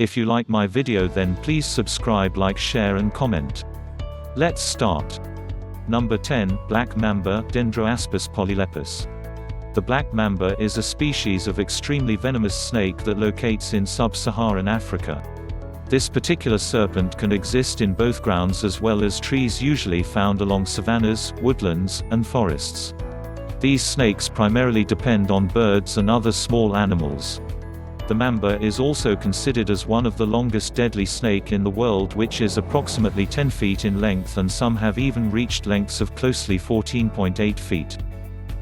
If you like my video, then please subscribe, like, share and comment. Let's start. Number 10. Black Mamba, Dendroaspis polylepis. The black mamba is a species of extremely venomous snake that locates in sub-Saharan Africa. This particular serpent can exist in both grounds as well as trees, usually found along savannas, woodlands, and forests. These snakes primarily depend on birds and other small animals. The mamba is also considered as one of the longest deadly snake in the world, which is approximately 10 feet in length, and some have even reached lengths of closely 14.8 feet.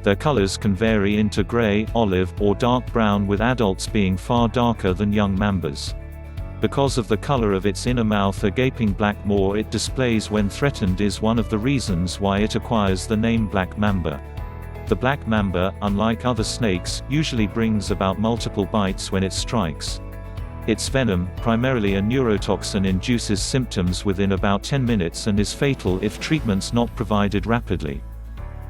Their colors can vary into gray, olive, or dark brown, with adults being far darker than young mambas. Because of the color of its inner mouth, a gaping black maw it displays when threatened is one of the reasons why it acquires the name black mamba. The black mamba, unlike other snakes, usually brings about multiple bites when it strikes. Its venom, primarily a neurotoxin, induces symptoms within about 10 minutes and is fatal if treatment's not provided rapidly.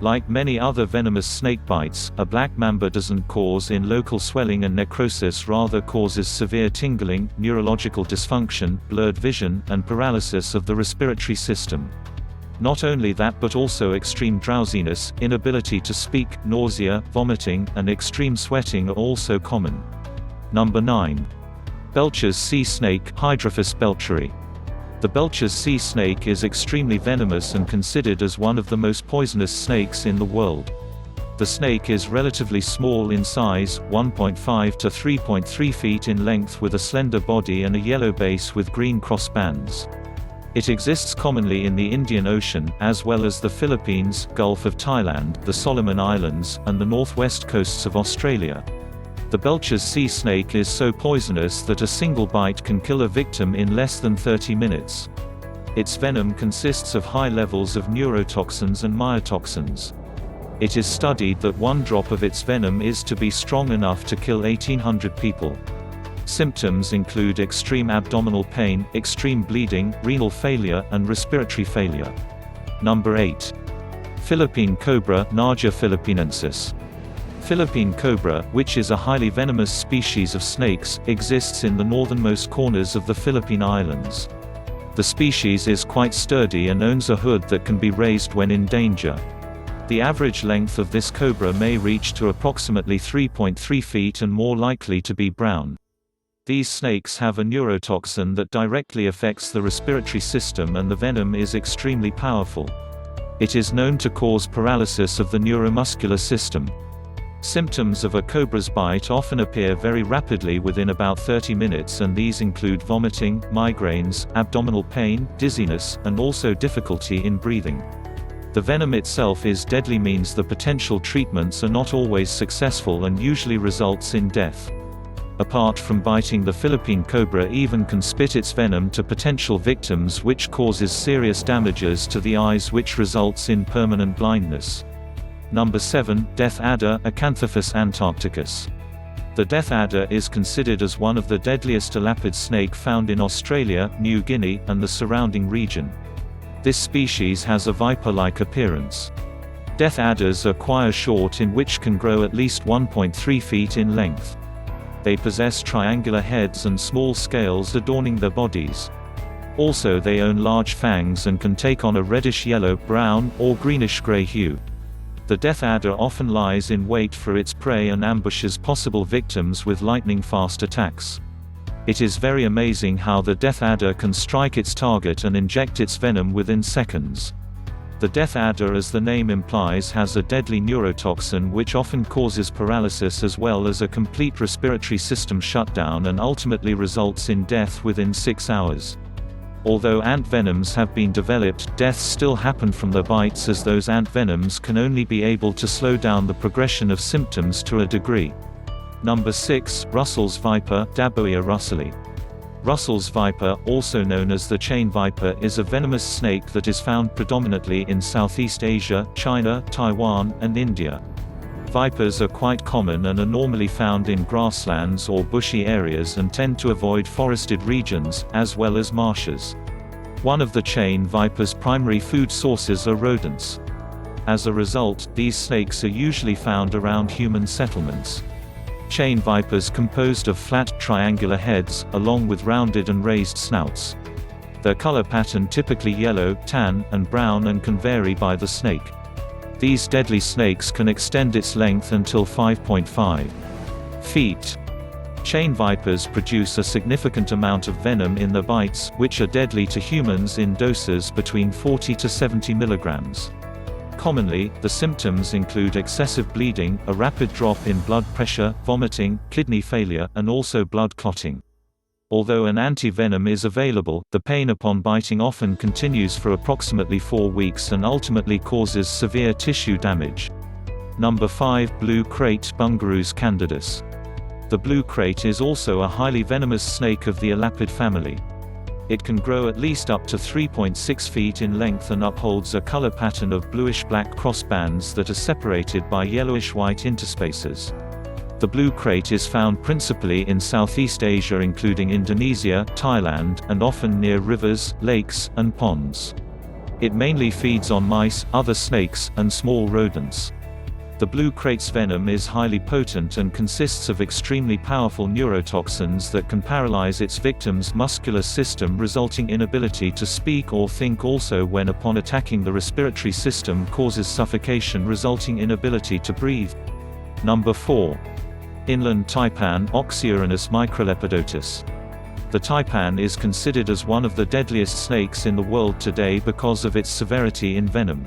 Like many other venomous snake bites, a black mamba doesn't cause local swelling and necrosis, rather causes severe tingling, neurological dysfunction, blurred vision, and paralysis of the respiratory system. Not only that, but also extreme drowsiness, inability to speak, nausea, vomiting, and extreme sweating are also common. Number 9. Belcher's sea snake, Hydrophis belcheri. The Belcher's sea snake is extremely venomous and considered as one of the most poisonous snakes in the world. The snake is relatively small in size, 1.5 to 3.3 feet in length, with a slender body and a yellow base with green cross bands. It exists commonly in the Indian Ocean, as well as the Philippines, Gulf of Thailand, the Solomon Islands, and the northwest coasts of Australia. The Belcher's sea snake is so poisonous that a single bite can kill a victim in less than 30 minutes. Its venom consists of high levels of neurotoxins and myotoxins. It is studied that one drop of its venom is to be strong enough to kill 1,800 people. Symptoms include extreme abdominal pain, extreme bleeding, renal failure, and respiratory failure. Number 8. Philippine cobra, Naja philippinensis. Philippine cobra, which is a highly venomous species of snakes, exists in the northernmost corners of the Philippine Islands. The species is quite sturdy and owns a hood that can be raised when in danger. The average length of this cobra may reach to approximately 3.3 feet and more likely to be brown. These snakes have a neurotoxin that directly affects the respiratory system, and the venom is extremely powerful. It is known to cause paralysis of the neuromuscular system. Symptoms of a cobra's bite often appear very rapidly within about 30 minutes, and these include vomiting, migraines, abdominal pain, dizziness, and also difficulty in breathing. The venom itself is deadly, means the potential treatments are not always successful and usually results in death. Apart from biting, the Philippine cobra even can spit its venom to potential victims, which causes serious damages to the eyes, which results in permanent blindness. Number 7. Death adder, Acanthophis antarcticus. The death adder is considered as one of the deadliest elapid snake found in Australia, New Guinea, and the surrounding region. This species has a viper-like appearance. Death adders are quite short, in which can grow at least 1.3 feet in length. They possess triangular heads and small scales adorning their bodies. Also, they own large fangs and can take on a reddish-yellow, brown, or greenish-gray hue. The death adder often lies in wait for its prey and ambushes possible victims with lightning-fast attacks. It is very amazing how the death adder can strike its target and inject its venom within seconds. The death adder, as the name implies, has a deadly neurotoxin which often causes paralysis as well as a complete respiratory system shutdown, and ultimately results in death within 6 hours. Although ant venoms have been developed, deaths still happen from the bites, as those ant venoms can only be able to slow down the progression of symptoms to a degree. Number 6. Russell's viper, Daboia russeli. Russell's viper, also known as the chain viper, is a venomous snake that is found predominantly in Southeast Asia, China, Taiwan, and India. Vipers are quite common and are normally found in grasslands or bushy areas and tend to avoid forested regions, as well as marshes. One of the chain viper's primary food sources are rodents. As a result, these snakes are usually found around human settlements. Chain vipers composed of flat, triangular heads, along with rounded and raised snouts. Their color pattern typically yellow, tan, and brown and can vary by the snake. These deadly snakes can extend its length until 5.5 feet. Chain vipers produce a significant amount of venom in their bites, which are deadly to humans in doses between 40 to 70 milligrams. Commonly, the symptoms include excessive bleeding, a rapid drop in blood pressure, vomiting, kidney failure, and also blood clotting. Although an anti-venom is available, the pain upon biting often continues for approximately 4 weeks and ultimately causes severe tissue damage. Number 5. Blue Krait Bungarus candidus. The blue krait is also a highly venomous snake of the elapid family. It can grow at least up to 3.6 feet in length and upholds a color pattern of bluish-black cross bands that are separated by yellowish-white interspaces. The blue krait is found principally in Southeast Asia including Indonesia, Thailand, and often near rivers, lakes, and ponds. It mainly feeds on mice, other snakes, and small rodents. The blue krait's venom is highly potent and consists of extremely powerful neurotoxins that can paralyze its victim's muscular system, resulting inability to speak or think. Also, when upon attacking the respiratory system, causes suffocation resulting inability to breathe. Number 4. Inland taipan Oxyuranus microlepidotus. The taipan is considered as one of the deadliest snakes in the world today because of its severity in venom.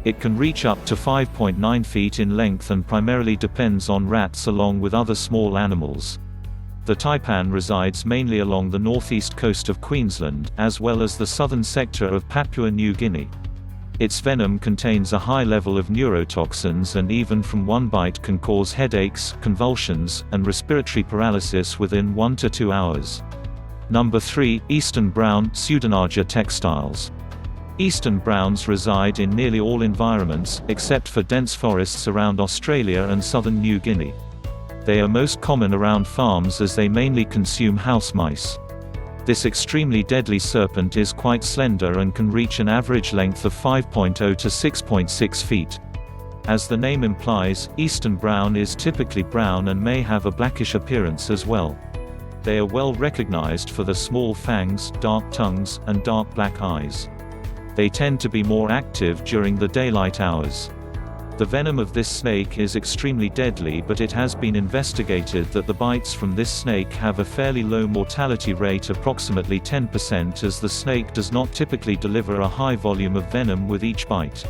It can reach up to 5.9 feet in length and primarily depends on rats along with other small animals. The taipan resides mainly along the northeast coast of Queensland, as well as the southern sector of Papua New Guinea. Its venom contains a high level of neurotoxins and even from one bite can cause headaches, convulsions, and respiratory paralysis within 1 to 2 hours. Number 3. Eastern brown Pseudonaja textiles. Eastern browns reside in nearly all environments, except for dense forests around Australia and southern New Guinea. They are most common around farms as they mainly consume house mice. This extremely deadly serpent is quite slender and can reach an average length of 5.0 to 6.6 feet. As the name implies, Eastern brown is typically brown and may have a blackish appearance as well. They are well recognized for their small fangs, dark tongues, and dark black eyes. They tend to be more active during the daylight hours. The venom of this snake is extremely deadly, but it has been investigated that the bites from this snake have a fairly low mortality rate, approximately 10%, as the snake does not typically deliver a high volume of venom with each bite.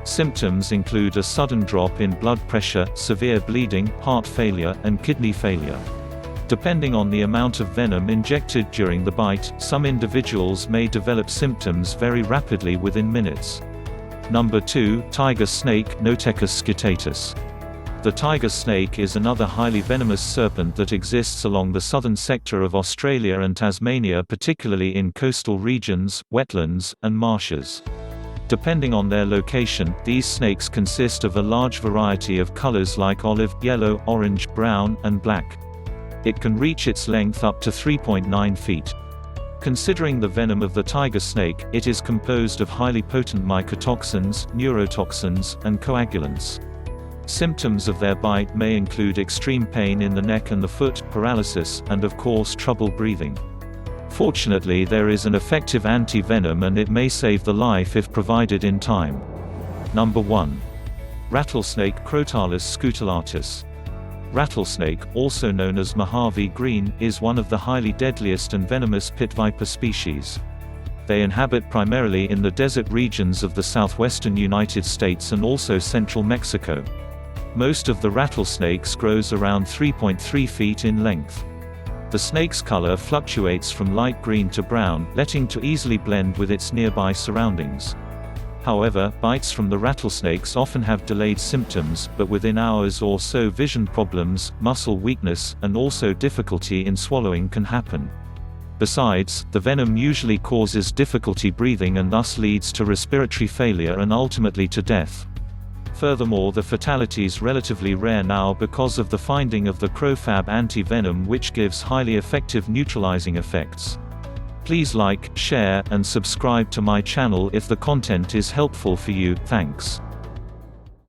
Symptoms include a sudden drop in blood pressure, severe bleeding, heart failure, and kidney failure. Depending on the amount of venom injected during the bite, some individuals may develop symptoms very rapidly within minutes. Number 2. Tiger snake Notechus scutatus. The tiger snake is another highly venomous serpent that exists along the southern sector of Australia and Tasmania, particularly in coastal regions, wetlands, and marshes. Depending on their location, these snakes consist of a large variety of colors like olive, yellow, orange, brown, and black. It can reach its length up to 3.9 feet. Considering the venom of the tiger snake, it is composed of highly potent mycotoxins, neurotoxins, and coagulants. Symptoms of their bite may include extreme pain in the neck and the foot, paralysis, and of course trouble breathing. Fortunately, there is an effective anti-venom and it may save the life if provided in time. Number 1. Rattlesnake Crotalus scutulatus. Rattlesnake, also known as Mojave green, is one of the highly deadliest and venomous pit viper species. They inhabit primarily in the desert regions of the southwestern United States and also central Mexico. Most of the rattlesnakes grows around 3.3 feet in length. The snake's color fluctuates from light green to brown, letting to easily blend with its nearby surroundings. However, bites from the rattlesnakes often have delayed symptoms, but within hours or so vision problems, muscle weakness, and also difficulty in swallowing can happen. Besides, the venom usually causes difficulty breathing and thus leads to respiratory failure and ultimately to death. Furthermore, the fatality is relatively rare now because of the finding of the Crofab anti-venom, which gives highly effective neutralizing effects. Please like, share, and subscribe to my channel if the content is helpful for you. Thanks.